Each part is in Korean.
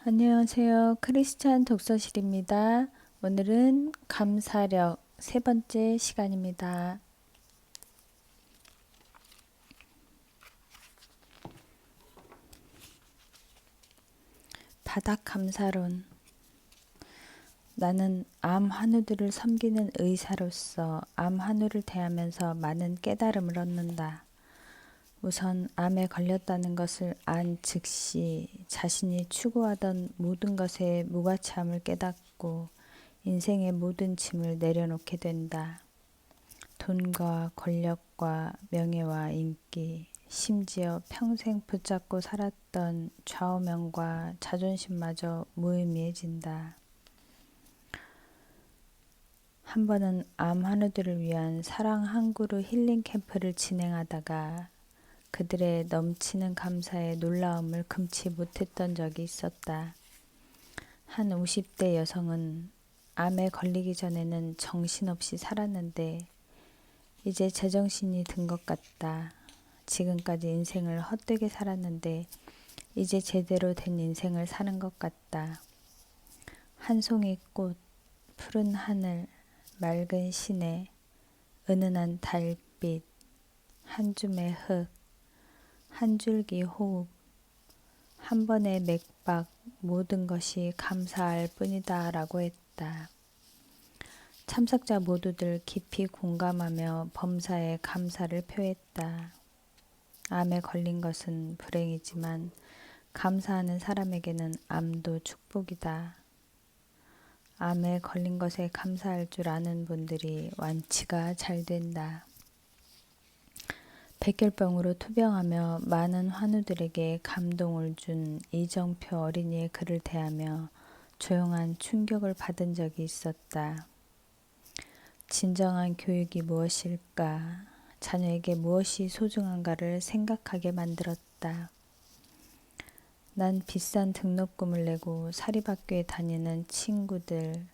안녕하세요. 크리스찬 독서실입니다. 오늘은 감사력 세 번째 시간입니다. 바닥 감사론. 나는 암 환우들을 섬기는 의사로서 암 환우를 대하면서 많은 깨달음을 얻는다. 우선 암에 걸렸다는 것을 안 즉시 자신이 추구하던 모든 것의 무가치함을 깨닫고 인생의 모든 짐을 내려놓게 된다. 돈과 권력과 명예와 인기, 심지어 평생 붙잡고 살았던 좌우명과 자존심마저 무의미해진다. 한 번은 암 환우들을 위한 사랑 한 그루 힐링 캠프를 진행하다가 그들의 넘치는 감사에 놀라움을 금치 못했던 적이 있었다. 한 50대 여성은 암에 걸리기 전에는 정신없이 살았는데 이제 제정신이 든 것 같다. 지금까지 인생을 헛되게 살았는데 이제 제대로 된 인생을 사는 것 같다. 한 송이 꽃, 푸른 하늘, 맑은 시내, 은은한 달빛, 한 줌의 흙, 한 줄기 호흡, 한 번의 맥박, 모든 것이 감사할 뿐이다 라고 했다. 참석자 모두들 깊이 공감하며 범사에 감사를 표했다. 암에 걸린 것은 불행이지만 감사하는 사람에게는 암도 축복이다. 암에 걸린 것에 감사할 줄 아는 분들이 완치가 잘 된다. 백혈병으로 투병하며 많은 환우들에게 감동을 준 이정표 어린이의 글을 대하며 조용한 충격을 받은 적이 있었다. 진정한 교육이 무엇일까? 자녀에게 무엇이 소중한가를 생각하게 만들었다. 난 비싼 등록금을 내고 사립학교에 다니는 친구들,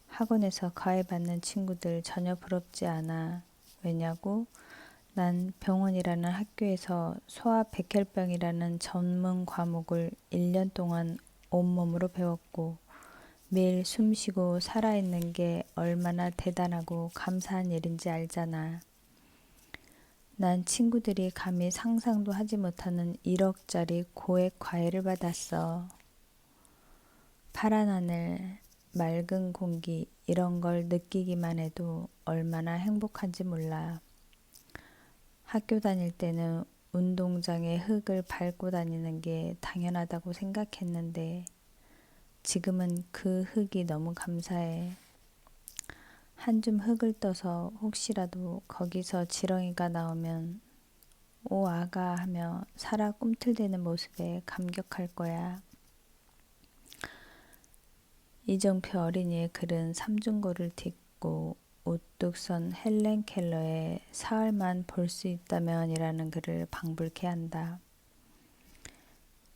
학원에서 과외받는 친구들 전혀 부럽지 않아. 왜냐고? 난 병원이라는 학교에서 소아백혈병이라는 전문 과목을 1년 동안 온몸으로 배웠고 매일 숨쉬고 살아있는 게 얼마나 대단하고 감사한 일인지 알잖아. 난 친구들이 감히 상상도 하지 못하는 1억짜리 고액 과외를 받았어. 파란 하늘, 맑은 공기 이런 걸 느끼기만 해도 얼마나 행복한지 몰라. 학교 다닐 때는 운동장에 흙을 밟고 다니는 게 당연하다고 생각했는데 지금은 그 흙이 너무 감사해. 한 줌 흙을 떠서 혹시라도 거기서 지렁이가 나오면 오 아가 하며 살아 꿈틀대는 모습에 감격할 거야. 이정표 어린이의 글은 삼중고를 딛고 우뚝 선 헬렌 켈러의 사흘만 볼 수 있다면 이라는 글을 방불케 한다.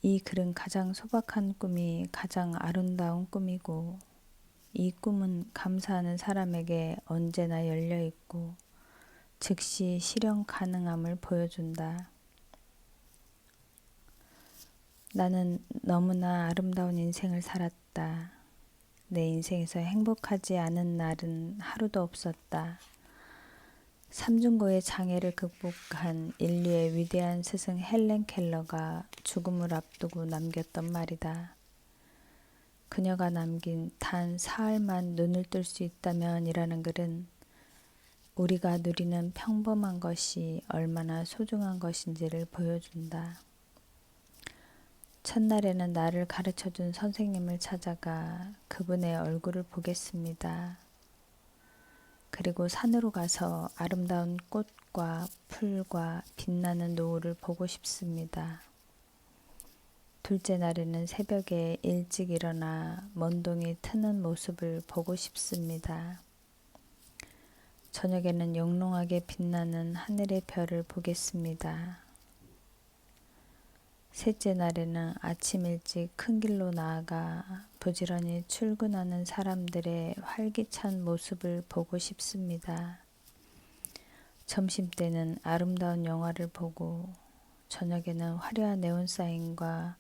이 글은 가장 소박한 꿈이 가장 아름다운 꿈이고 이 꿈은 감사하는 사람에게 언제나 열려 있고 즉시 실현 가능함을 보여준다. 나는 너무나 아름다운 인생을 살았다. 내 인생에서 행복하지 않은 날은 하루도 없었다. 삼중고의 장애를 극복한 인류의 위대한 스승 헬렌 켈러가 죽음을 앞두고 남겼던 말이다. 그녀가 남긴 단 사흘만 눈을 뜰 수 있다면 이라는 글은 우리가 누리는 평범한 것이 얼마나 소중한 것인지를 보여준다. 첫날에는 나를 가르쳐준 선생님을 찾아가 그분의 얼굴을 보겠습니다. 그리고 산으로 가서 아름다운 꽃과 풀과 빛나는 노을을 보고 싶습니다. 둘째 날에는 새벽에 일찍 일어나 먼동이 트는 모습을 보고 싶습니다. 저녁에는 영롱하게 빛나는 하늘의 별을 보겠습니다. 셋째 날에는 아침 일찍 큰 길로 나아가 부지런히 출근하는 사람들의 활기찬 모습을 보고 싶습니다. 점심때는 아름다운 영화를 보고 저녁에는 화려한 네온사인과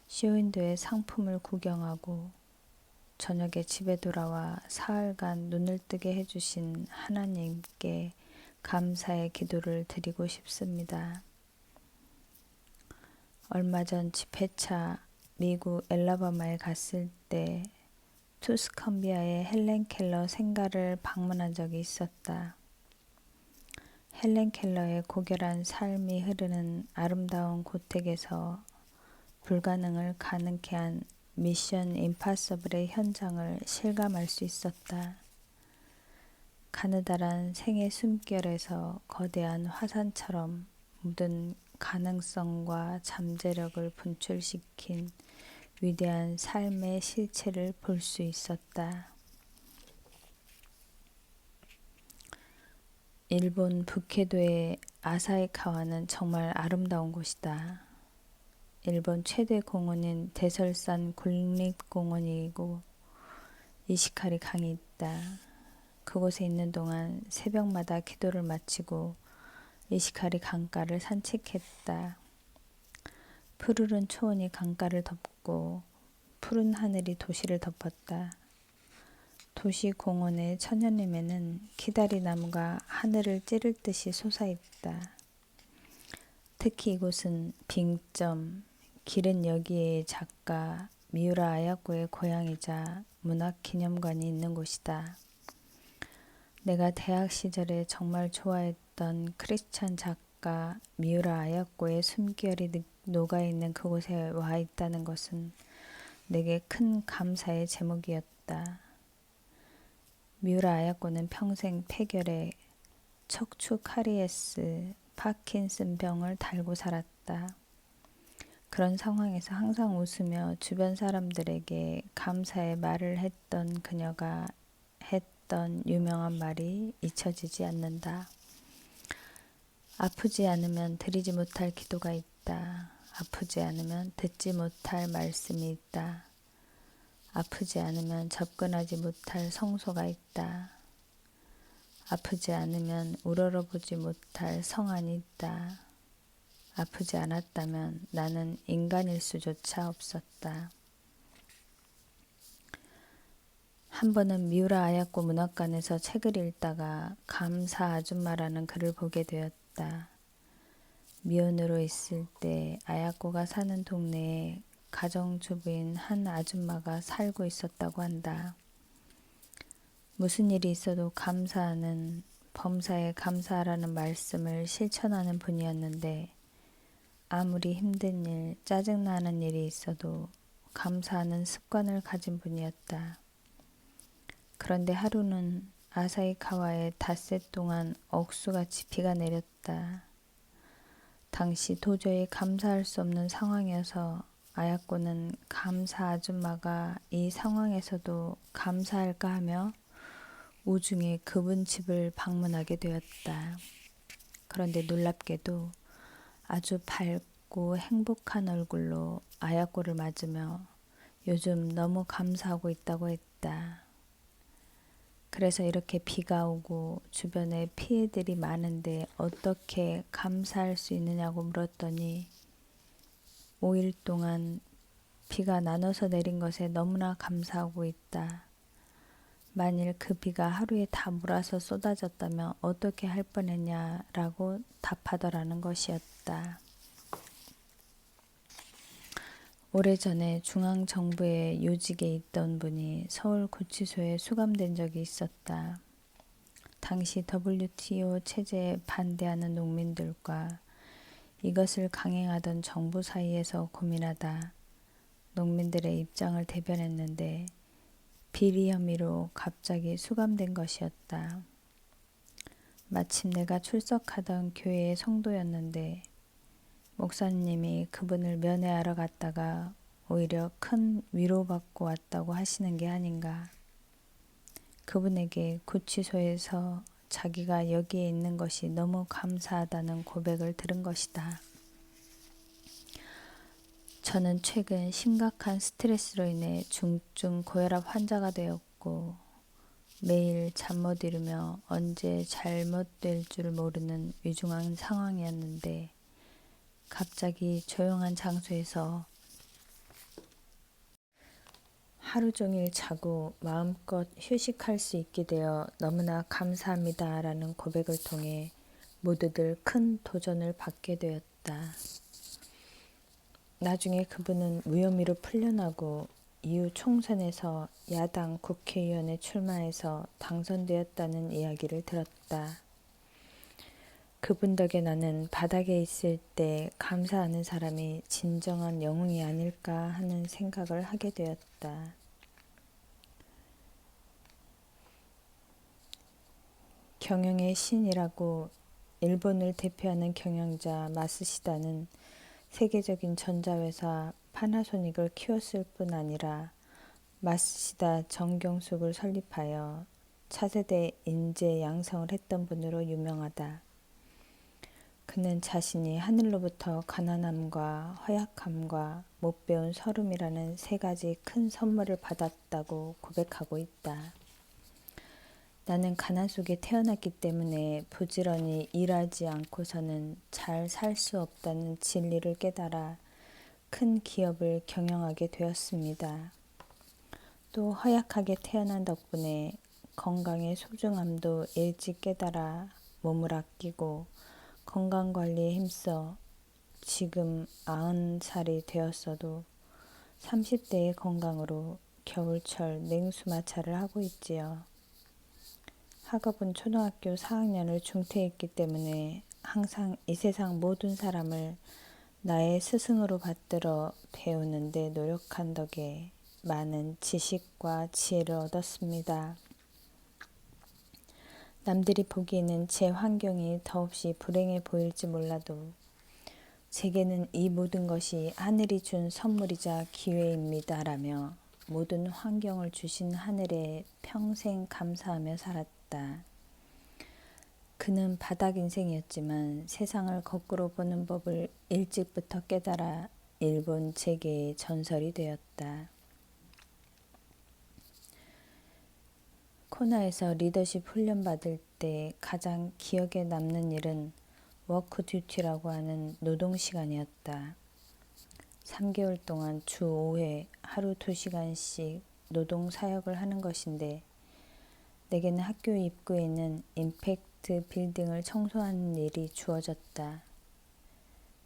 쇼윈도의 상품을 구경하고 저녁에 집에 돌아와 사흘간 눈을 뜨게 해주신 하나님께 감사의 기도를 드리고 싶습니다. 얼마 전 집회차 미국 엘라바마에 갔을 때 투스컴비아의 헬렌 켈러 생가를 방문한 적이 있었다. 헬렌 켈러의 고결한 삶이 흐르는 아름다운 고택에서 불가능을 가능케 한 미션 임파서블의 현장을 실감할 수 있었다. 가느다란 생의 숨결에서 거대한 화산처럼 묻은 가능성과 잠재력을 분출시킨 위대한 삶의 실체를 볼 수 있었다. 일본 북해도의 아사히카와는 정말 아름다운 곳이다. 일본 최대 공원인 대설산 국립공원이고 이시카리 강이 있다. 그곳에 있는 동안 새벽마다 기도를 마치고 이시카리 강가를 산책했다. 푸르른 초원이 강가를 덮고 푸른 하늘이 도시를 덮었다. 도시 공원의 천연림에는 키다리 나무가 하늘을 찌를 듯이 솟아있다. 특히 이곳은 빙점, 길은 여기에의 작가 미우라 아야코의 고향이자 문학기념관이 있는 곳이다. 내가 대학 시절에 정말 좋아했던 크리스찬 작가 미우라 아야코의 숨결이 녹아있는 그곳에 와 있다는 것은 내게 큰 감사의 제목이었다. 미우라 아야코는 평생 폐결에 척추 카리에스, 파킨슨 병을 달고 살았다. 그런 상황에서 항상 웃으며 주변 사람들에게 감사의 말을 했던 그녀가 했던 유명한 말이 잊혀지지 않는다. 아프지 않으면 드리지 못할 기도가 있다. 아프지 않으면 듣지 못할 말씀이 있다. 아프지 않으면 접근하지 못할 성소가 있다. 아프지 않으면 우러러보지 못할 성안이 있다. 아프지 않았다면 나는 인간일 수조차 없었다. 한 번은 미우라 아야코 문학관에서 책을 읽다가 감사 아줌마라는 글을 보게 되었다. 미혼으로 있을 때 아야코가 사는 동네에 가정주부인 한 아줌마가 살고 있었다고 한다. 무슨 일이 있어도 감사하는, 범사에 감사하라는 말씀을 실천하는 분이었는데 아무리 힘든 일, 짜증나는 일이 있어도 감사하는 습관을 가진 분이었다. 그런데 하루는 아사히카와에 닷새 동안 억수같이 비가 내렸다. 당시 도저히 감사할 수 없는 상황이어서 아야코는 감사 아줌마가 이 상황에서도 감사할까 하며 우중에 그분 집을 방문하게 되었다. 그런데 놀랍게도 아주 밝고 행복한 얼굴로 아야코를 맞으며 요즘 너무 감사하고 있다고 했다. 그래서 이렇게 비가 오고 주변에 피해들이 많은데 어떻게 감사할 수 있느냐고 물었더니 5일 동안 비가 나눠서 내린 것에 너무나 감사하고 있다. 만일 그 비가 하루에 다 몰아서 쏟아졌다면 어떻게 할 뻔했냐라고 답하더라는 것이었다. 오래전에 중앙정부의 요직에 있던 분이 서울구치소에 수감된 적이 있었다. 당시 WTO 체제에 반대하는 농민들과 이것을 강행하던 정부 사이에서 고민하다 농민들의 입장을 대변했는데 비리 혐의로 갑자기 수감된 것이었다. 마침 내가 출석하던 교회의 성도였는데 목사님이 그분을 면회하러 갔다가 오히려 큰 위로받고 왔다고 하시는 게 아닌가. 그분에게 구치소에서 자기가 여기에 있는 것이 너무 감사하다는 고백을 들은 것이다. 저는 최근 심각한 스트레스로 인해 중증 고혈압 환자가 되었고 매일 잠 못 이루며 언제 잘못될 줄 모르는 위중한 상황이었는데 갑자기 조용한 장소에서 하루 종일 자고 마음껏 휴식할 수 있게 되어 너무나 감사합니다라는 고백을 통해 모두들 큰 도전을 받게 되었다. 나중에 그분은 무혐의로 풀려나고 이후 총선에서 야당 국회의원에 출마해서 당선되었다는 이야기를 들었다. 그분 덕에 나는 바닥에 있을 때 감사하는 사람이 진정한 영웅이 아닐까 하는 생각을 하게 되었다. 경영의 신이라고 일본을 대표하는 경영자 마쓰시다는 세계적인 전자회사 파나소닉을 키웠을 뿐 아니라 마쓰시다 정경숙을 설립하여 차세대 인재 양성을 했던 분으로 유명하다. 그는 자신이 하늘로부터 가난함과 허약함과 못 배운 서름이라는 세 가지 큰 선물을 받았다고 고백하고 있다. 나는 가난 속에 태어났기 때문에 부지런히 일하지 않고서는 잘 살 수 없다는 진리를 깨달아 큰 기업을 경영하게 되었습니다. 또 허약하게 태어난 덕분에 건강의 소중함도 일찍 깨달아 몸을 아끼고 건강관리에 힘써 지금 90살이 되었어도 30대의 건강으로 겨울철 냉수마찰을 하고 있지요. 학업은 초등학교 4학년을 중퇴했기 때문에 항상 이 세상 모든 사람을 나의 스승으로 받들어 배우는 데 노력한 덕에 많은 지식과 지혜를 얻었습니다. 남들이 보기에는 제 환경이 더없이 불행해 보일지 몰라도 제게는 이 모든 것이 하늘이 준 선물이자 기회입니다라며 모든 환경을 주신 하늘에 평생 감사하며 살았다. 그는 바닥 인생이었지만 세상을 거꾸로 보는 법을 일찍부터 깨달아 일본 재계의 전설이 되었다. 코나에서 리더십 훈련 받을 때 가장 기억에 남는 일은 워크 듀티라고 하는 노동 시간이었다. 3개월 동안 주 5회 하루 2시간씩 노동 사역을 하는 것인데 내게는 학교 입구에 있는 임팩트 빌딩을 청소하는 일이 주어졌다.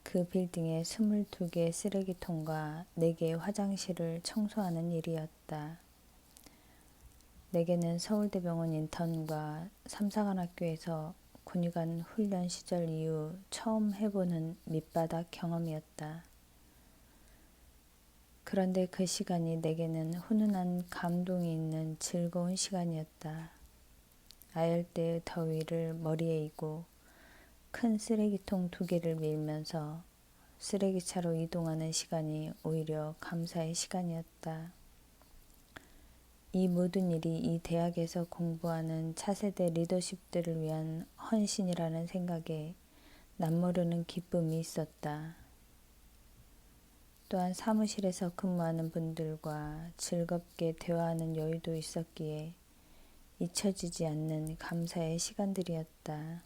그 빌딩에 22개의 쓰레기통과 4개의 화장실을 청소하는 일이었다. 내게는 서울대병원 인턴과 삼사관학교에서 군의관 훈련 시절 이후 처음 해보는 밑바닥 경험이었다. 그런데 그 시간이 내게는 훈훈한 감동이 있는 즐거운 시간이었다. 아열대의 더위를 머리에 이고 큰 쓰레기통 2개를 밀면서 쓰레기차로 이동하는 시간이 오히려 감사의 시간이었다. 이 모든 일이 이 대학에서 공부하는 차세대 리더십들을 위한 헌신이라는 생각에 남모르는 기쁨이 있었다. 또한 사무실에서 근무하는 분들과 즐겁게 대화하는 여유도 있었기에 잊혀지지 않는 감사의 시간들이었다.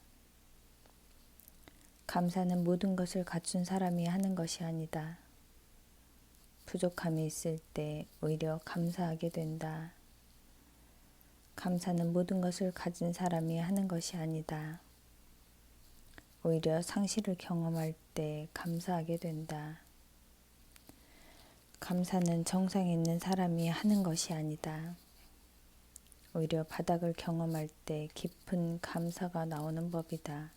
감사는 모든 것을 갖춘 사람이 하는 것이 아니다. 부족함이 있을 때 오히려 감사하게 된다. 감사는 모든 것을 가진 사람이 하는 것이 아니다. 오히려 상실을 경험할 때 감사하게 된다. 감사는 정상에 있는 사람이 하는 것이 아니다. 오히려 바닥을 경험할 때 깊은 감사가 나오는 법이다.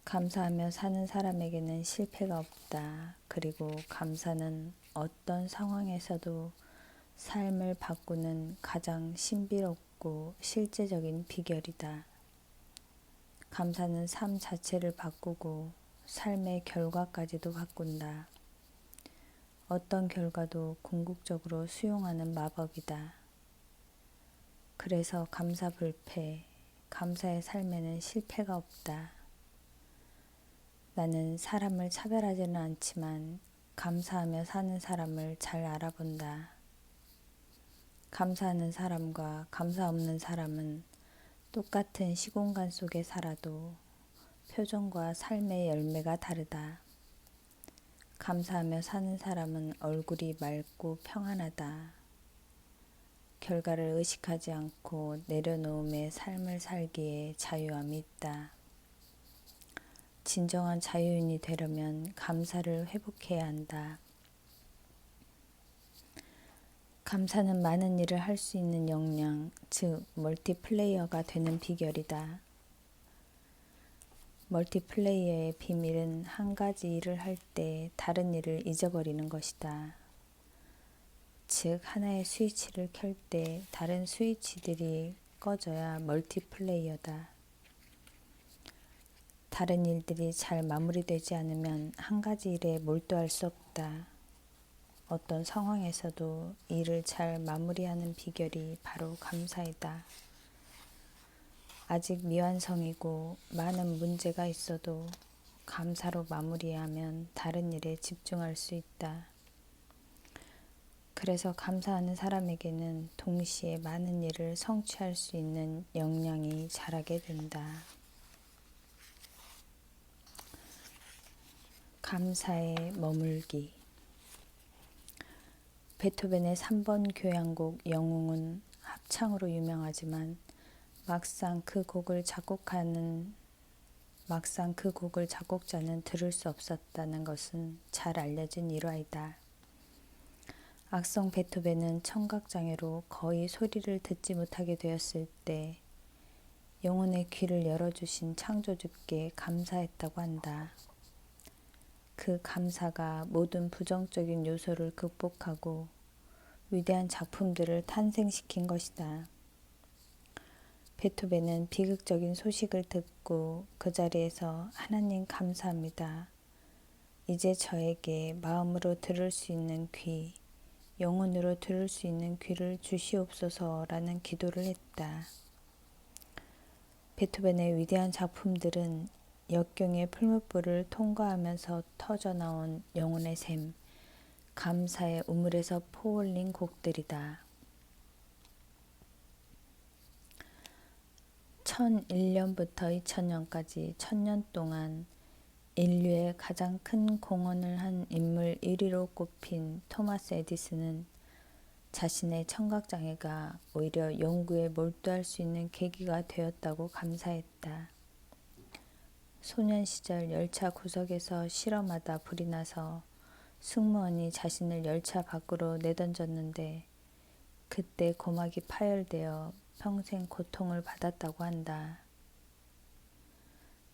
감사하며 사는 사람에게는 실패가 없다. 그리고 감사는 어떤 상황에서도 삶을 바꾸는 가장 신비롭고 실제적인 비결이다. 감사는 삶 자체를 바꾸고 삶의 결과까지도 바꾼다. 어떤 결과도 궁극적으로 수용하는 마법이다. 그래서 감사 불패, 감사의 삶에는 실패가 없다. 나는 사람을 차별하지는 않지만 감사하며 사는 사람을 잘 알아본다. 감사하는 사람과 감사 없는 사람은 똑같은 시공간 속에 살아도 표정과 삶의 열매가 다르다. 감사하며 사는 사람은 얼굴이 맑고 평안하다. 결과를 의식하지 않고 내려놓음의 삶을 살기에 자유함이 있다. 진정한 자유인이 되려면 감사를 회복해야 한다. 감사는 많은 일을 할 수 있는 역량, 즉 멀티플레이어가 되는 비결이다. 멀티플레이어의 비밀은 한 가지 일을 할 때 다른 일을 잊어버리는 것이다. 즉 하나의 스위치를 켤 때 다른 스위치들이 꺼져야 멀티플레이어다. 다른 일들이 잘 마무리되지 않으면 한 가지 일에 몰두할 수 없다. 어떤 상황에서도 일을 잘 마무리하는 비결이 바로 감사이다. 아직 미완성이고 많은 문제가 있어도 감사로 마무리하면 다른 일에 집중할 수 있다. 그래서 감사하는 사람에게는 동시에 많은 일을 성취할 수 있는 역량이 자라게 된다. 감사에 머물기. 베토벤의 3번 교향곡 영웅은 합창으로 유명하지만 막상 그 곡을 작곡자는 들을 수 없었다는 것은 잘 알려진 일화이다. 악성 베토벤은 청각장애로 거의 소리를 듣지 못하게 되었을 때 영혼의 귀를 열어주신 창조주께 감사했다고 한다. 그 감사가 모든 부정적인 요소를 극복하고 위대한 작품들을 탄생시킨 것이다. 베토벤은 비극적인 소식을 듣고 그 자리에서 하나님 감사합니다. 이제 저에게 마음으로 들을 수 있는 귀, 영혼으로 들을 수 있는 귀를 주시옵소서라는 기도를 했다. 베토벤의 위대한 작품들은 역경의 풀무불을 통과하면서 터져나온 영혼의 샘, 감사의 우물에서 포올린 곡들이다. 1001년부터 2000년까지 1000년 동안 인류의 가장 큰 공헌을 한 인물 1위로 꼽힌 토마스 에디슨은 자신의 청각장애가 오히려 연구에 몰두할 수 있는 계기가 되었다고 감사했다. 소년 시절 열차 구석에서 실험하다 불이 나서 승무원이 자신을 열차 밖으로 내던졌는데 그때 고막이 파열되어 평생 고통을 받았다고 한다.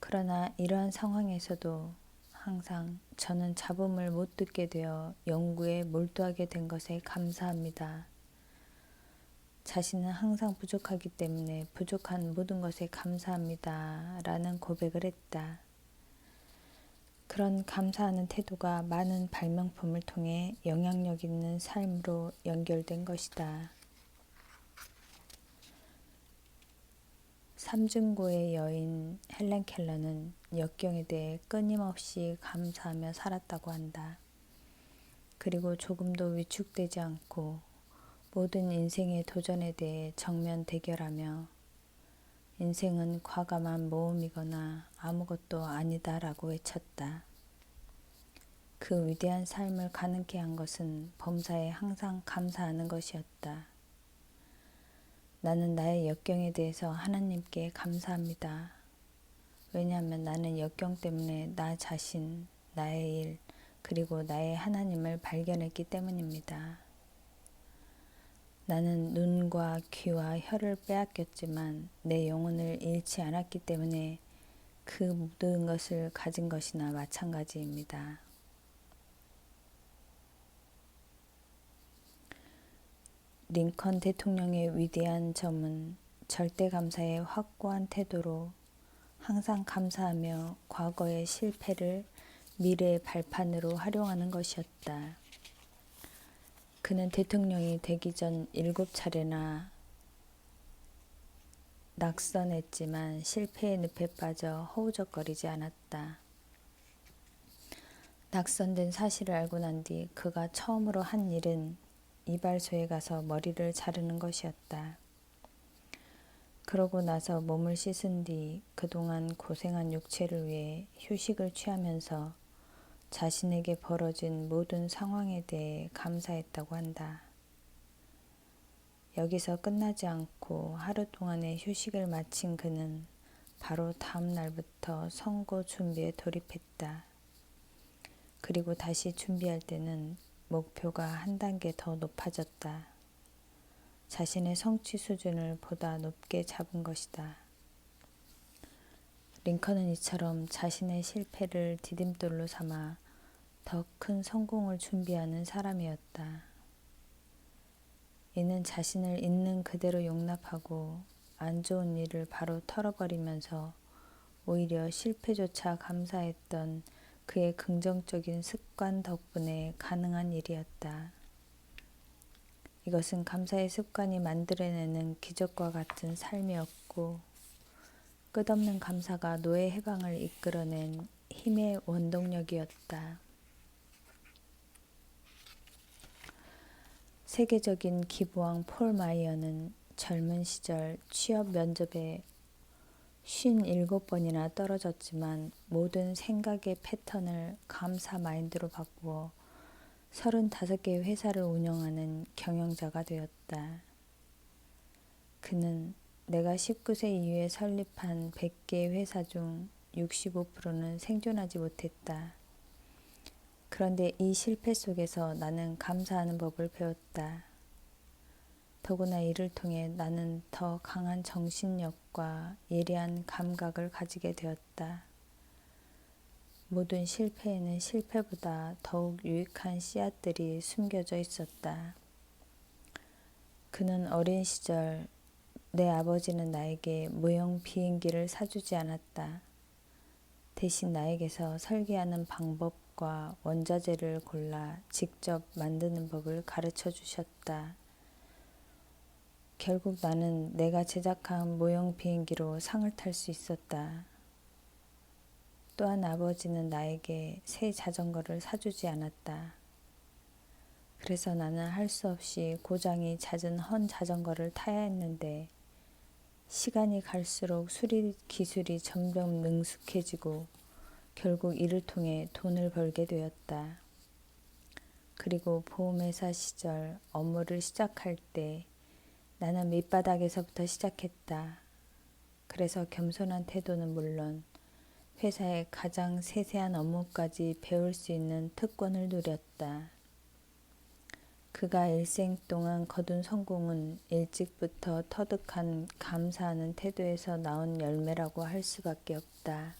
그러나 이러한 상황에서도 항상 저는 잡음을 못 듣게 되어 연구에 몰두하게 된 것에 감사합니다. 자신은 항상 부족하기 때문에 부족한 모든 것에 감사합니다. 라는 고백을 했다. 그런 감사하는 태도가 많은 발명품을 통해 영향력 있는 삶으로 연결된 것이다. 삼중고의 여인 헬렌 켈러는 역경에 대해 끊임없이 감사하며 살았다고 한다. 그리고 조금도 위축되지 않고 모든 인생의 도전에 대해 정면 대결하며 인생은 과감한 모험이거나 아무것도 아니다라고 외쳤다. 그 위대한 삶을 가능케 한 것은 범사에 항상 감사하는 것이었다. 나는 나의 역경에 대해서 하나님께 감사합니다. 왜냐하면 나는 역경 때문에 나 자신, 나의 일, 그리고 나의 하나님을 발견했기 때문입니다. 나는 눈과 귀와 혀를 빼앗겼지만 내 영혼을 잃지 않았기 때문에 그 모든 것을 가진 것이나 마찬가지입니다. 링컨 대통령의 위대한 점은 절대 감사의 확고한 태도로 항상 감사하며 과거의 실패를 미래의 발판으로 활용하는 것이었다. 그는 대통령이 되기 전 7차례나 낙선했지만 실패의 늪에 빠져 허우적거리지 않았다. 낙선된 사실을 알고 난 뒤 그가 처음으로 한 일은 이발소에 가서 머리를 자르는 것이었다. 그러고 나서 몸을 씻은 뒤 그동안 고생한 육체를 위해 휴식을 취하면서 자신에게 벌어진 모든 상황에 대해 감사했다고 한다. 여기서 끝나지 않고 하루 동안의 휴식을 마친 그는 바로 다음 날부터 선고 준비에 돌입했다. 그리고 다시 준비할 때는 목표가 한 단계 더 높아졌다. 자신의 성취 수준을 보다 높게 잡은 것이다. 링컨은 이처럼 자신의 실패를 디딤돌로 삼아 더 큰 성공을 준비하는 사람이었다. 이는 자신을 있는 그대로 용납하고 안 좋은 일을 바로 털어버리면서 오히려 실패조차 감사했던 그의 긍정적인 습관 덕분에 가능한 일이었다. 이것은 감사의 습관이 만들어내는 기적과 같은 삶이었고 끝없는 감사가 노예 해방을 이끌어낸 힘의 원동력이었다. 세계적인 기부왕 폴 마이어는 젊은 시절 취업 면접에 57번이나 떨어졌지만 모든 생각의 패턴을 감사 마인드로 바꾸어 35개의 회사를 운영하는 경영자가 되었다. 그는 내가 19세 이후에 설립한 100개의 회사 중 65%는 생존하지 못했다. 그런데 이 실패 속에서 나는 감사하는 법을 배웠다. 더구나 이를 통해 나는 더 강한 정신력과 예리한 감각을 가지게 되었다. 모든 실패에는 실패보다 더욱 유익한 씨앗들이 숨겨져 있었다. 그는 어린 시절 내 아버지는 나에게 모형 비행기를 사주지 않았다. 대신 나에게서 설계하는 방법과 원자재를 골라 직접 만드는 법을 가르쳐 주셨다. 결국 나는 내가 제작한 모형 비행기로 상을 탈 수 있었다. 또한 아버지는 나에게 새 자전거를 사주지 않았다. 그래서 나는 할 수 없이 고장이 잦은 헌 자전거를 타야 했는데 시간이 갈수록 수리 기술이 점점 능숙해지고 결국 이를 통해 돈을 벌게 되었다. 그리고 보험회사 시절 업무를 시작할 때 나는 밑바닥에서부터 시작했다. 그래서 겸손한 태도는 물론 회사의 가장 세세한 업무까지 배울 수 있는 특권을 누렸다. 그가 일생 동안 거둔 성공은 일찍부터 터득한 감사하는 태도에서 나온 열매라고 할 수밖에 없다.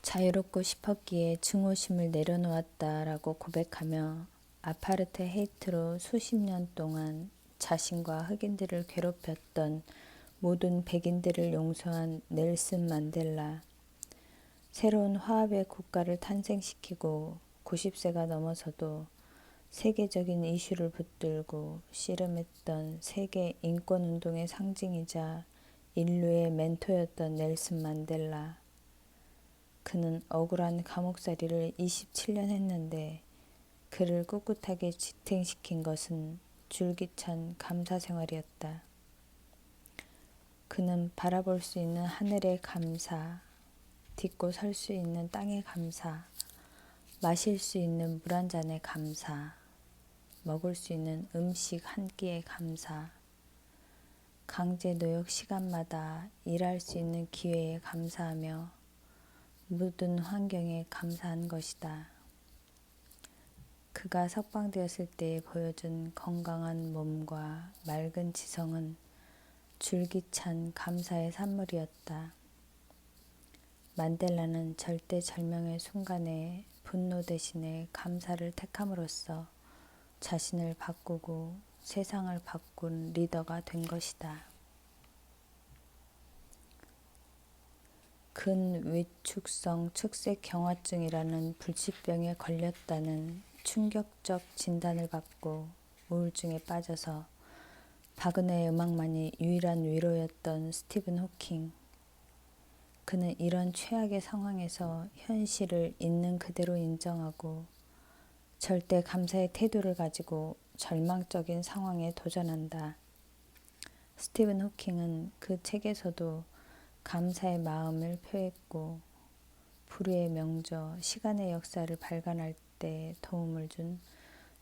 자유롭고 싶었기에 증오심을 내려놓았다라고 고백하며 아파르트 헤이트로 수십 년 동안 자신과 흑인들을 괴롭혔던 모든 백인들을 용서한 넬슨 만델라. 새로운 화합의 국가를 탄생시키고 90세가 넘어서도 세계적인 이슈를 붙들고 씨름했던 세계 인권운동의 상징이자 인류의 멘토였던 넬슨 만델라. 그는 억울한 감옥살이를 27년 했는데 그를 꿋꿋하게 지탱시킨 것은 줄기찬 감사 생활이었다. 그는 바라볼 수 있는 하늘의 감사, 딛고 설 수 있는 땅의 감사, 마실 수 있는 물 한 잔의 감사, 먹을 수 있는 음식 한 끼의 감사, 강제 노역 시간마다 일할 수 있는 기회에 감사하며 모든 환경에 감사한 것이다. 그가 석방되었을 때 보여준 건강한 몸과 맑은 지성은 줄기찬 감사의 산물이었다. 만델라는 절대절명의 순간에 분노 대신에 감사를 택함으로써 자신을 바꾸고 세상을 바꾼 리더가 된 것이다. 근위축성 측색경화증이라는 불치병에 걸렸다는 충격적 진단을 받고 우울증에 빠져서 박은혜의 음악만이 유일한 위로였던 스티븐 호킹. 그는 이런 최악의 상황에서 현실을 있는 그대로 인정하고 절대 감사의 태도를 가지고 절망적인 상황에 도전한다. 스티븐 호킹은 그 책에서도 감사의 마음을 표했고 불후의 명저, 시간의 역사를 발간할 때 도움을 준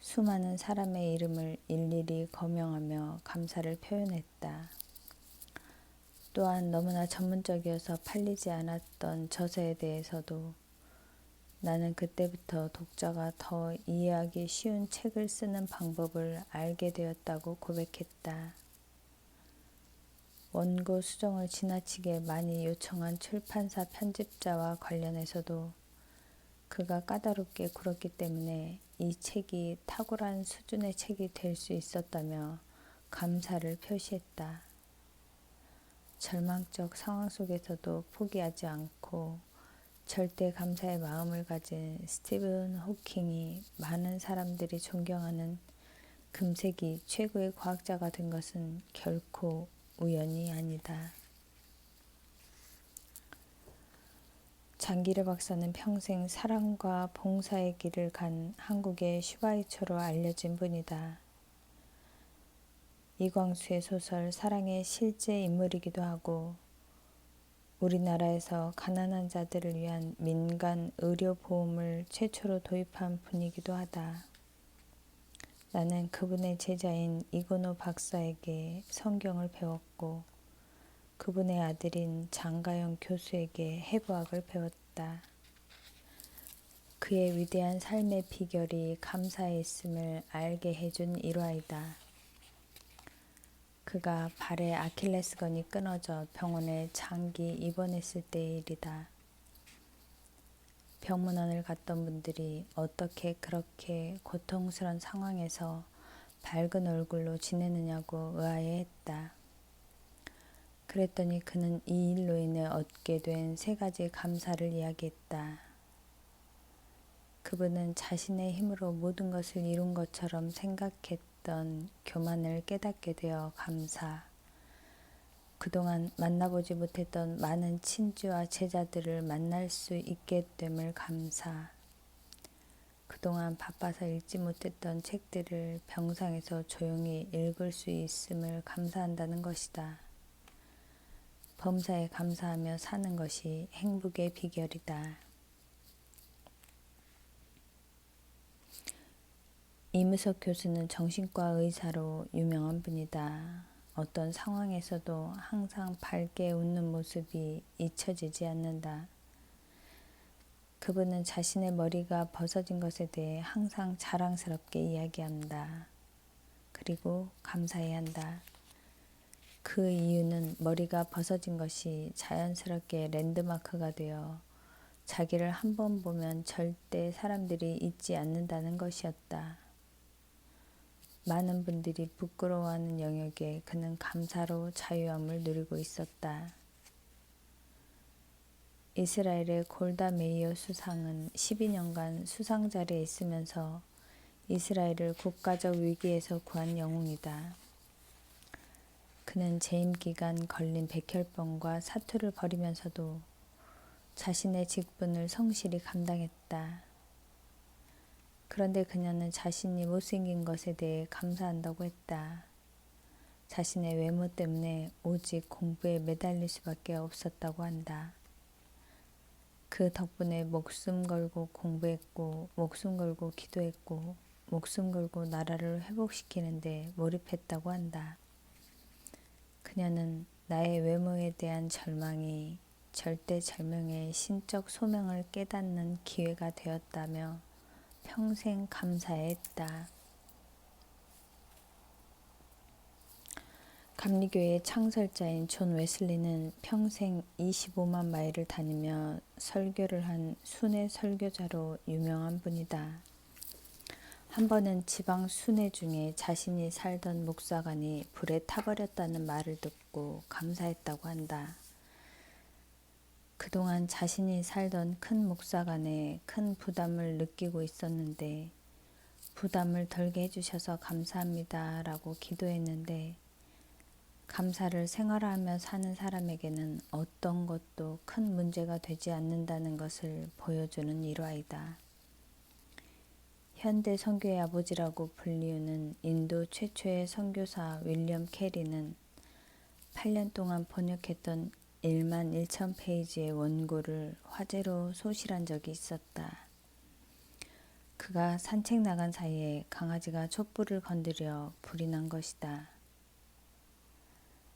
수많은 사람의 이름을 일일이 거명하며 감사를 표현했다. 또한 너무나 전문적이어서 팔리지 않았던 저서에 대해서도 나는 그때부터 독자가 더 이해하기 쉬운 책을 쓰는 방법을 알게 되었다고 고백했다. 원고 수정을 지나치게 많이 요청한 출판사 편집자와 관련해서도 그가 까다롭게 굴었기 때문에 이 책이 탁월한 수준의 책이 될 수 있었다며 감사를 표시했다. 절망적 상황 속에서도 포기하지 않고 절대 감사의 마음을 가진 스티븐 호킹이 많은 사람들이 존경하는 금세기 최고의 과학자가 된 것은 결코 우연이 아니다. 장기르 박사는 평생 사랑과 봉사의 길을 간 한국의 슈바이처로 알려진 분이다. 이광수의 소설 사랑의 실제 인물이기도 하고 우리나라에서 가난한 자들을 위한 민간 의료보험을 최초로 도입한 분이기도 하다. 나는 그분의 제자인 이건호 박사에게 성경을 배웠고 그분의 아들인 장가영 교수에게 해부학을 배웠다. 그의 위대한 삶의 비결이 감사에 있음을 알게 해준 일화이다. 그가 발의 아킬레스건이 끊어져 병원에 장기 입원했을 때의 일이다. 병문안을 갔던 분들이 어떻게 그렇게 고통스러운 상황에서 밝은 얼굴로 지내느냐고 의아해했다. 그랬더니 그는 이 일로 인해 얻게 된 3가지 감사를 이야기했다. 그분은 자신의 힘으로 모든 것을 이룬 것처럼 생각했던 교만을 깨닫게 되어 감사, 그동안 만나보지 못했던 많은 친지와 제자들을 만날 수 있게 됨을 감사, 그동안 바빠서 읽지 못했던 책들을 병상에서 조용히 읽을 수 있음을 감사한다는 것이다. 범사에 감사하며 사는 것이 행복의 비결이다. 이무석 교수는 정신과 의사로 유명한 분이다. 어떤 상황에서도 항상 밝게 웃는 모습이 잊혀지지 않는다. 그분은 자신의 머리가 벗어진 것에 대해 항상 자랑스럽게 이야기한다. 그리고 감사해야 한다. 그 이유는 머리가 벗어진 것이 자연스럽게 랜드마크가 되어 자기를 한 번 보면 절대 사람들이 잊지 않는다는 것이었다. 많은 분들이 부끄러워하는 영역에 그는 감사로 자유함을 누리고 있었다. 이스라엘의 골다 메이어 수상은 12년간 수상 자리에 있으면서 이스라엘을 국가적 위기에서 구한 영웅이다. 그는 재임 기간 걸린 백혈병과 사투를 벌이면서도 자신의 직분을 성실히 감당했다. 그런데 그녀는 자신이 못생긴 것에 대해 감사한다고 했다. 자신의 외모 때문에 오직 공부에 매달릴 수밖에 없었다고 한다. 그 덕분에 목숨 걸고 공부했고 목숨 걸고 기도했고 목숨 걸고 나라를 회복시키는데 몰입했다고 한다. 그녀는 나의 외모에 대한 절망이 절대절명의 신적 소명을 깨닫는 기회가 되었다며 평생 감사했다. 감리교의 창설자인 존 웨슬리는 평생 25만 마일을 다니며 설교를 한 순회 설교자로 유명한 분이다. 한 번은 지방 순회 중에 자신이 살던 목사관이 불에 타버렸다는 말을 듣고 감사했다고 한다. 그동안 자신이 살던 큰 목사관에 큰 부담을 느끼고 있었는데 부담을 덜게 해주셔서 감사합니다 라고 기도했는데 감사를 생활화하며 사는 사람에게는 어떤 것도 큰 문제가 되지 않는다는 것을 보여주는 일화이다. 현대 선교의 아버지라고 불리우는 인도 최초의 선교사 윌리엄 캐리는 8년 동안 번역했던 11,000페이지의 원고를 화재로 소실한 적이 있었다. 그가 산책 나간 사이에 강아지가 촛불을 건드려 불이 난 것이다.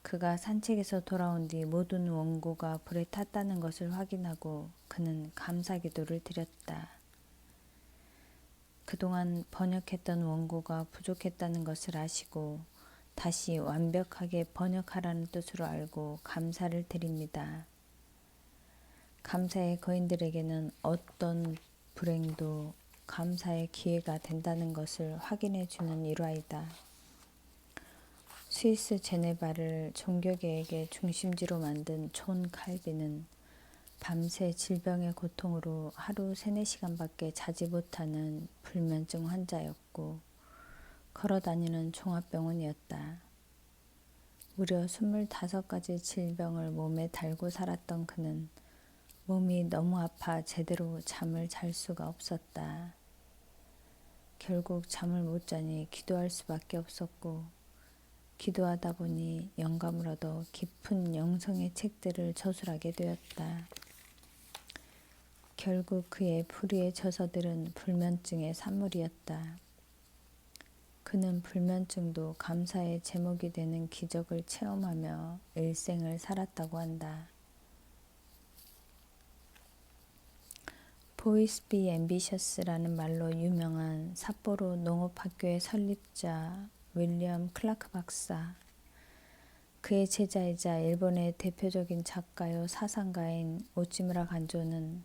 그가 산책에서 돌아온 뒤 모든 원고가 불에 탔다는 것을 확인하고 그는 감사 기도를 드렸다. 그동안 번역했던 원고가 부족했다는 것을 아시고 다시 완벽하게 번역하라는 뜻으로 알고 감사를 드립니다. 감사의 거인들에게는 어떤 불행도 감사의 기회가 된다는 것을 확인해 주는 일화이다. 스위스 제네바를 종교계획의 중심지로 만든 존 칼빈은 밤새 질병의 고통으로 하루 3-4시간밖에 자지 못하는 불면증 환자였고 걸어다니는 종합병원이었다. 무려 25가지 질병을 몸에 달고 살았던 그는 몸이 너무 아파 제대로 잠을 잘 수가 없었다. 결국 잠을 못 자니 기도할 수밖에 없었고 기도하다 보니 영감을 얻어 깊은 영성의 책들을 저술하게 되었다. 결국 그의 불의의 저서들은 불면증의 산물이었다. 그는 불면증도 감사의 제목이 되는 기적을 체험하며 일생을 살았다고 한다. 보이스 비 앰비셔스라는 말로 유명한 삿포로 농업학교의 설립자 윌리엄 클라크 박사, 그의 제자이자 일본의 대표적인 작가요 사상가인 오지무라 간조는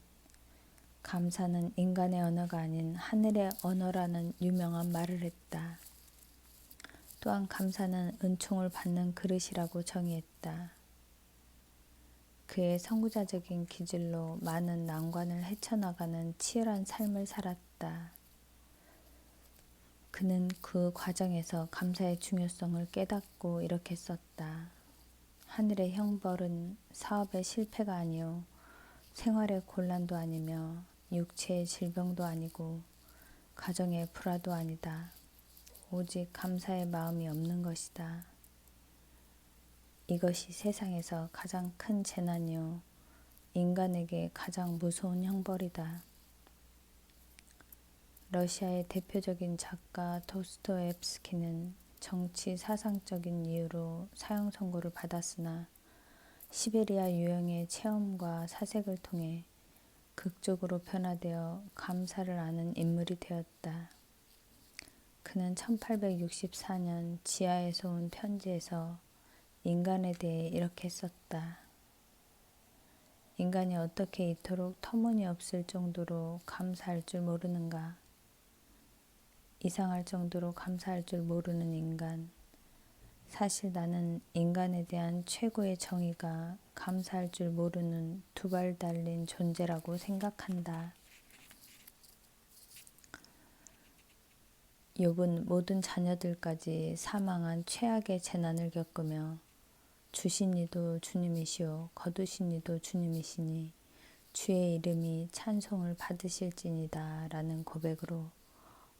감사는 인간의 언어가 아닌 하늘의 언어라는 유명한 말을 했다. 또한 감사는 은총을 받는 그릇이라고 정의했다. 그의 선구자적인 기질로 많은 난관을 헤쳐나가는 치열한 삶을 살았다. 그는 그 과정에서 감사의 중요성을 깨닫고 이렇게 썼다. 하늘의 형벌은 사업의 실패가 아니요 생활의 곤란도 아니며 육체의 질병도 아니고 가정의 불화도 아니다. 오직 감사의 마음이 없는 것이다. 이것이 세상에서 가장 큰 재난이요 인간에게 가장 무서운 형벌이다. 러시아의 대표적인 작가 도스토옙스키는 정치 사상적인 이유로 사형 선고를 받았으나 시베리아 유형의 체험과 사색을 통해 극적으로 변화되어 감사를 아는 인물이 되었다. 그는 1864년 지하에서 온 편지에서 인간에 대해 이렇게 썼다. 인간이 어떻게 이토록 터무니없을 정도로 감사할 줄 모르는가? 이상할 정도로 감사할 줄 모르는 인간. 사실 나는 인간에 대한 최고의 정의가 감사할 줄 모르는 두 발 달린 존재라고 생각한다. 욥은 모든 자녀들까지 사망한 최악의 재난을 겪으며 주신 이도 주님이시오 거두신 이도 주님이시니 주의 이름이 찬송을 받으실지니다 라는 고백으로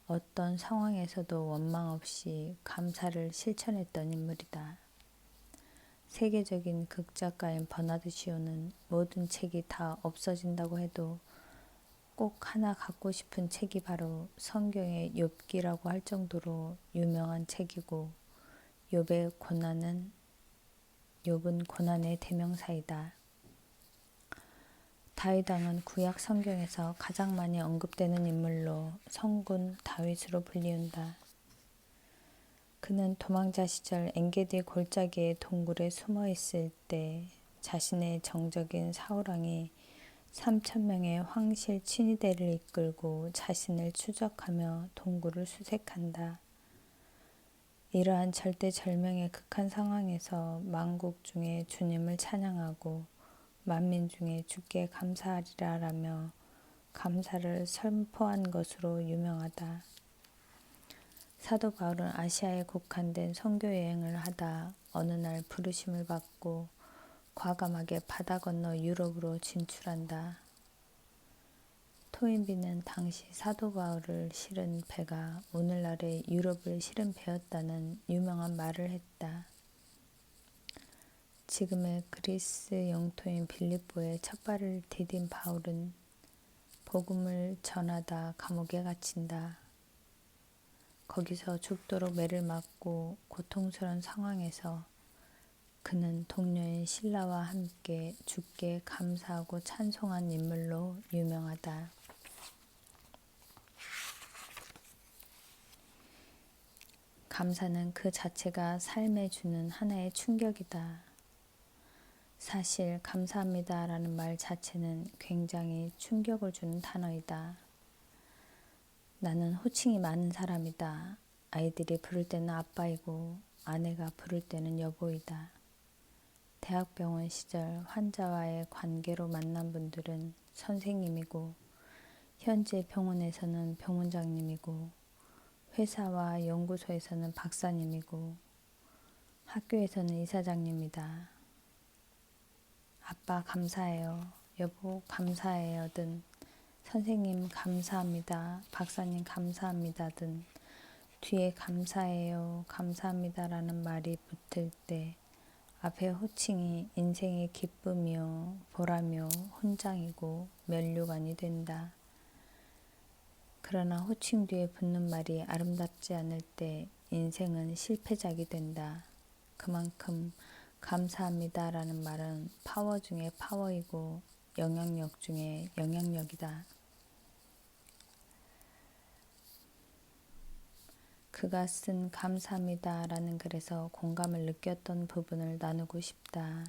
어떤 상황에서도 원망 없이 감사를 실천했던 인물이다. 세계적인 극작가인 버나드 시오는 모든 책이 다 없어진다고 해도 꼭 하나 갖고 싶은 책이 바로 성경의 욥기라고 할 정도로 유명한 책이고 욥은 고난의 대명사이다. 다윗 왕은 구약 성경에서 가장 많이 언급되는 인물로 성군 다윗으로 불리운다. 그는 도망자 시절 엔게디 골짜기의 동굴에 숨어 있을 때 자신의 정적인 사울왕이 3,000명의 황실 친위대를 이끌고 자신을 추적하며 동굴을 수색한다. 이러한 절대절명의 극한 상황에서 만국 중에 주님을 찬양하고 만민 중에 주께 감사하리라 라며 감사를 선포한 것으로 유명하다. 사도 바울은 아시아에 국한된 선교 여행을 하다 어느 날 부르심을 받고 과감하게 바다 건너 유럽으로 진출한다. 토인비는 당시 사도 바울을 실은 배가 오늘날의 유럽을 실은 배였다는 유명한 말을 했다. 지금의 그리스 영토인 빌립보에 첫 발을 디딘 바울은 복음을 전하다 감옥에 갇힌다. 거기서 죽도록 매를 맞고 고통스러운 상황에서 그는 동료인 실라와 함께 주께 감사하고 찬송한 인물로 유명하다. 감사는 그 자체가 삶에 주는 하나의 충격이다. 사실 감사합니다라는 말 자체는 굉장히 충격을 주는 단어이다. 나는 호칭이 많은 사람이다. 아이들이 부를 때는 아빠이고 아내가 부를 때는 여보이다. 대학병원 시절 환자와의 관계로 만난 분들은 선생님이고 현재 병원에서는 병원장님이고 회사와 연구소에서는 박사님이고 학교에서는 이사장님이다. 아빠 감사해요. 여보 감사해요 등 선생님 감사합니다. 박사님 감사합니다 등 뒤에 감사해요. 감사합니다라는 말이 붙을 때 앞에 호칭이 인생의 기쁨이요 보람이요 훈장이고 면류관이 된다. 그러나 호칭 뒤에 붙는 말이 아름답지 않을 때 인생은 실패작이 된다. 그만큼 감사합니다라는 말은 파워 중에 파워이고 영향력 중에 영향력이다. 그가 쓴 감사합니다라는 글에서 공감을 느꼈던 부분을 나누고 싶다.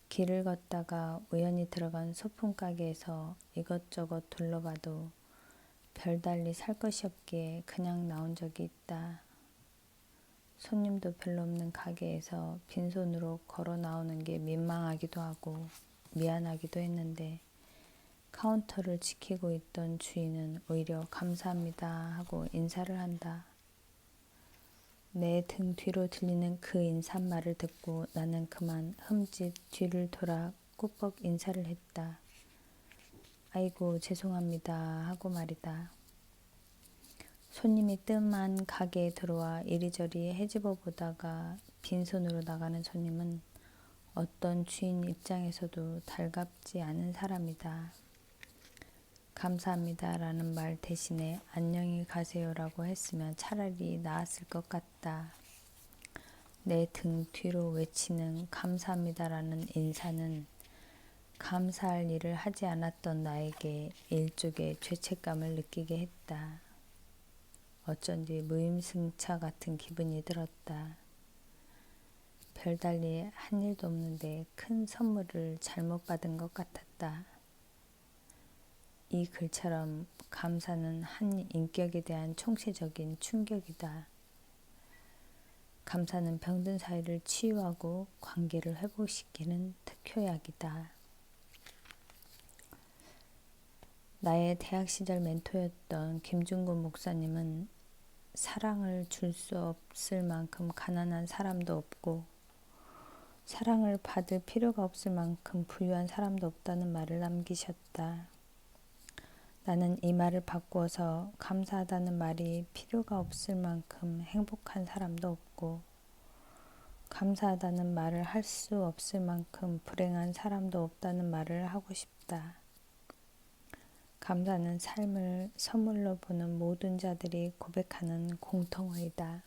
길을 걷다가 우연히 들어간 소품 가게에서 이것저것 둘러봐도 별달리 살 것이 없기에 그냥 나온 적이 있다. 손님도 별로 없는 가게에서 빈손으로 걸어 나오는 게 민망하기도 하고 미안하기도 했는데 카운터를 지키고 있던 주인은 오히려 감사합니다 하고 인사를 한다. 내 등 뒤로 들리는 그 인사말을 듣고 나는 그만 흠칫 뒤를 돌아 꾸벅 인사를 했다. 아이고 죄송합니다 하고 말이다. 손님이 뜸한 가게에 들어와 이리저리 헤집어 보다가 빈손으로 나가는 손님은 어떤 주인 입장에서도 달갑지 않은 사람이다. 감사합니다 라는 말 대신에 안녕히 가세요라고 했으면 차라리 나았을 것 같다. 내 등 뒤로 외치는 감사합니다라는 인사는 감사할 일을 하지 않았던 나에게 일종의 죄책감을 느끼게 했다. 어쩐지 무임승차 같은 기분이 들었다. 별달리 한 일도 없는데 큰 선물을 잘못 받은 것 같았다. 이 글처럼 감사는 한 인격에 대한 총체적인 충격이다. 감사는 병든 사이를 치유하고 관계를 회복시키는 특효약이다. 나의 대학 시절 멘토였던 김중곤 목사님은 사랑을 줄 수 없을 만큼 가난한 사람도 없고 사랑을 받을 필요가 없을 만큼 부유한 사람도 없다는 말을 남기셨다. 나는 이 말을 바꾸어서 감사하다는 말이 필요가 없을 만큼 행복한 사람도 없고 감사하다는 말을 할 수 없을 만큼 불행한 사람도 없다는 말을 하고 싶다. 감사는 삶을 선물로 보는 모든 자들이 고백하는 공통어이다.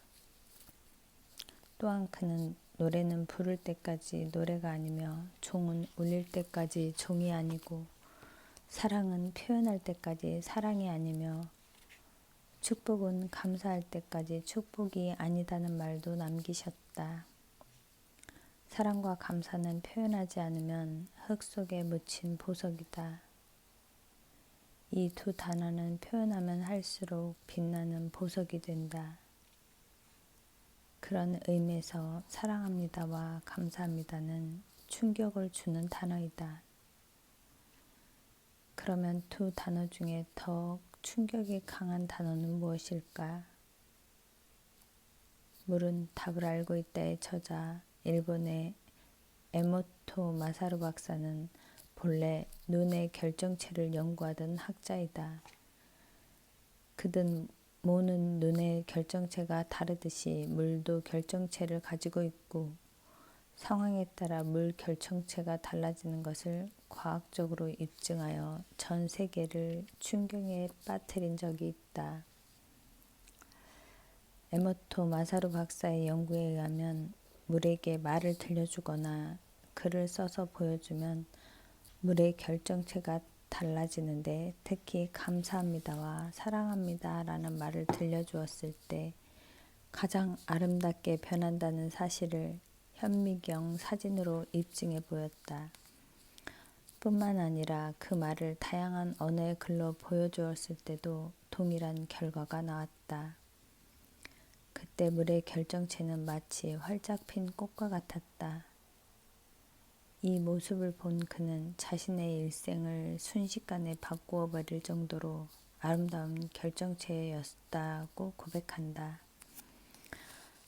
또한 그는 노래는 부를 때까지 노래가 아니며 종은 울릴 때까지 종이 아니고 사랑은 표현할 때까지 사랑이 아니며 축복은 감사할 때까지 축복이 아니다는 말도 남기셨다. 사랑과 감사는 표현하지 않으면 흙 속에 묻힌 보석이다. 이 두 단어는 표현하면 할수록 빛나는 보석이 된다. 그런 의미에서 사랑합니다와 감사합니다는 충격을 주는 단어이다. 그러면 두 단어 중에 더 충격이 강한 단어는 무엇일까? 물은 답을 알고 있다의 저자 일본의 에모토 마사루 박사는 본래 눈의 결정체를 연구하던 학자이다. 그는 모는 눈의 결정체가 다르듯이 물도 결정체를 가지고 있고 상황에 따라 물 결정체가 달라지는 것을 과학적으로 입증하여 전 세계를 충격에 빠뜨린 적이 있다. 에모토 마사루 박사의 연구에 의하면 물에게 말을 들려주거나 글을 써서 보여주면 물의 결정체가 달라지는데, 특히 감사합니다와 사랑합니다 라는 말을 들려주었을 때 가장 아름답게 변한다는 사실을 현미경 사진으로 입증해 보였다. 뿐만 아니라 그 말을 다양한 언어의 글로 보여주었을 때도 동일한 결과가 나왔다. 그때 물의 결정체는 마치 활짝 핀 꽃과 같았다. 이 모습을 본 그는 자신의 일생을 순식간에 바꾸어 버릴 정도로 아름다운 결정체였다고 고백한다.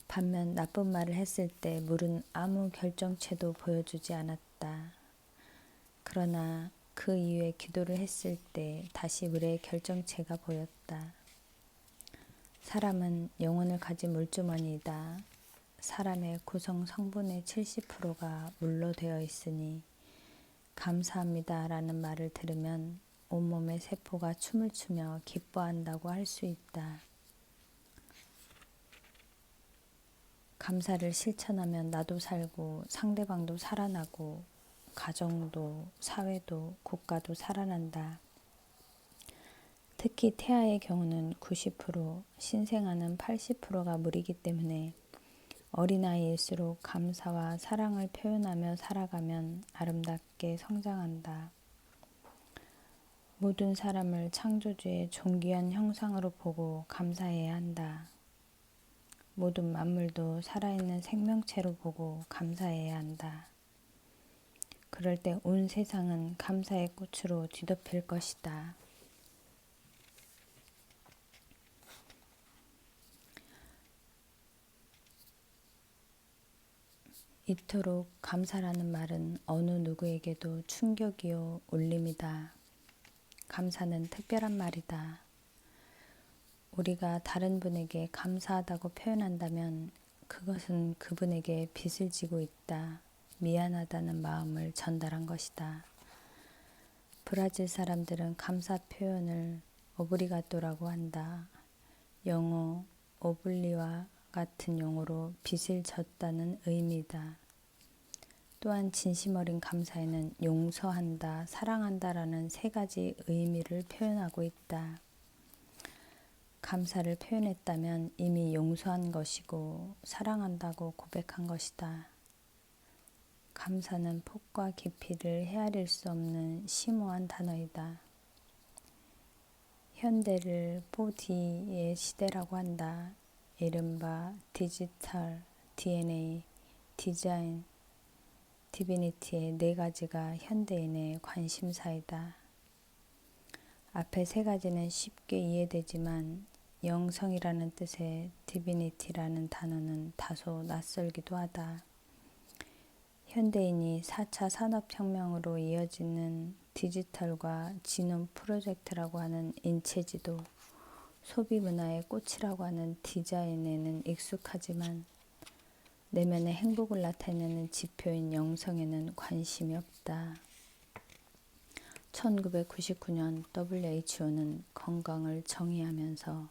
반면 나쁜 말을 했을 때 물은 아무 결정체도 보여주지 않았다. 그러나 그 이후에 기도를 했을 때 다시 물의 결정체가 보였다. 사람은 영혼을 가진 물주머니이다. 사람의 구성 성분의 70%가 물로 되어 있으니 감사합니다 라는 말을 들으면 온몸의 세포가 춤을 추며 기뻐한다고 할 수 있다. 감사를 실천하면 나도 살고 상대방도 살아나고 가정도 사회도 국가도 살아난다. 특히 태아의 경우는 90%, 신생아는 80%가 물이기 때문에 어린아이일수록 감사와 사랑을 표현하며 살아가면 아름답게 성장한다. 모든 사람을 창조주의 존귀한 형상으로 보고 감사해야 한다. 모든 만물도 살아있는 생명체로 보고 감사해야 한다. 그럴 때 온 세상은 감사의 꽃으로 뒤덮일 것이다. 이토록 감사라는 말은 어느 누구에게도 충격이요 울림이다. 감사는 특별한 말이다. 우리가 다른 분에게 감사하다고 표현한다면 그것은 그분에게 빚을 지고 있다, 미안하다는 마음을 전달한 것이다. 브라질 사람들은 감사 표현을 오브리가또라고 한다. 영어 오블리와 같은 용어로 빚을 졌다는 의미다. 또한 진심 어린 감사에는 용서한다, 사랑한다 라는 세 가지 의미를 표현하고 있다. 감사를 표현했다면 이미 용서한 것이고 사랑한다고 고백한 것이다. 감사는 폭과 깊이를 헤아릴 수 없는 심오한 단어이다. 현대를 4D의 시대라고 한다. 이른바 디지털, DNA, 디자인, 디비니티의 네 가지가 현대인의 관심사이다. 앞에 세 가지는 쉽게 이해되지만 영성이라는 뜻의 디비니티라는 단어는 다소 낯설기도 하다. 현대인이 4차 산업혁명으로 이어지는 디지털과 지놈 프로젝트라고 하는 인체지도, 소비문화의 꽃이라고 하는 디자인에는 익숙하지만 내면의 행복을 나타내는 지표인 영성에는 관심이 없다. 1999년 WHO는 건강을 정의하면서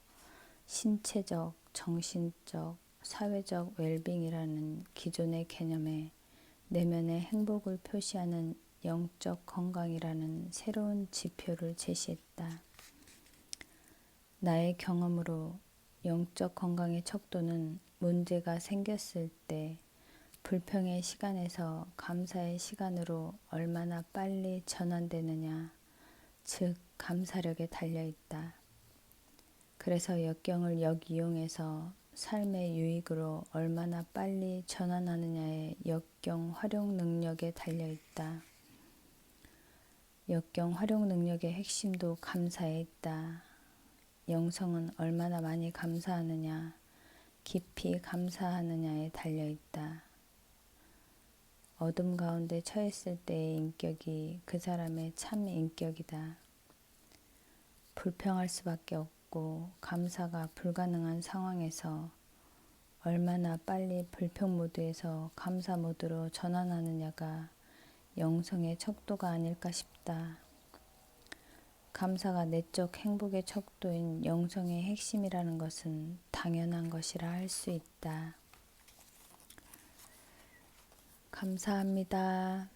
신체적, 정신적, 사회적 웰빙이라는 기존의 개념에 내면의 행복을 표시하는 영적 건강이라는 새로운 지표를 제시했다. 나의 경험으로 영적 건강의 척도는 문제가 생겼을 때 불평의 시간에서 감사의 시간으로 얼마나 빨리 전환되느냐, 즉 감사력에 달려있다. 그래서 역경을 역이용해서 삶의 유익으로 얼마나 빨리 전환하느냐의 역경 활용 능력에 달려있다. 역경 활용 능력의 핵심도 감사에 있다. 영성은 얼마나 많이 감사하느냐, 깊이 감사하느냐에 달려있다. 어둠 가운데 처했을 때의 인격이 그 사람의 참 인격이다. 불평할 수밖에 없고 감사가 불가능한 상황에서 얼마나 빨리 불평 모드에서 감사 모드로 전환하느냐가 영성의 척도가 아닐까 싶다. 감사가 내적 행복의 척도인 영성의 핵심이라는 것은 당연한 것이라 할 수 있다. 감사합니다.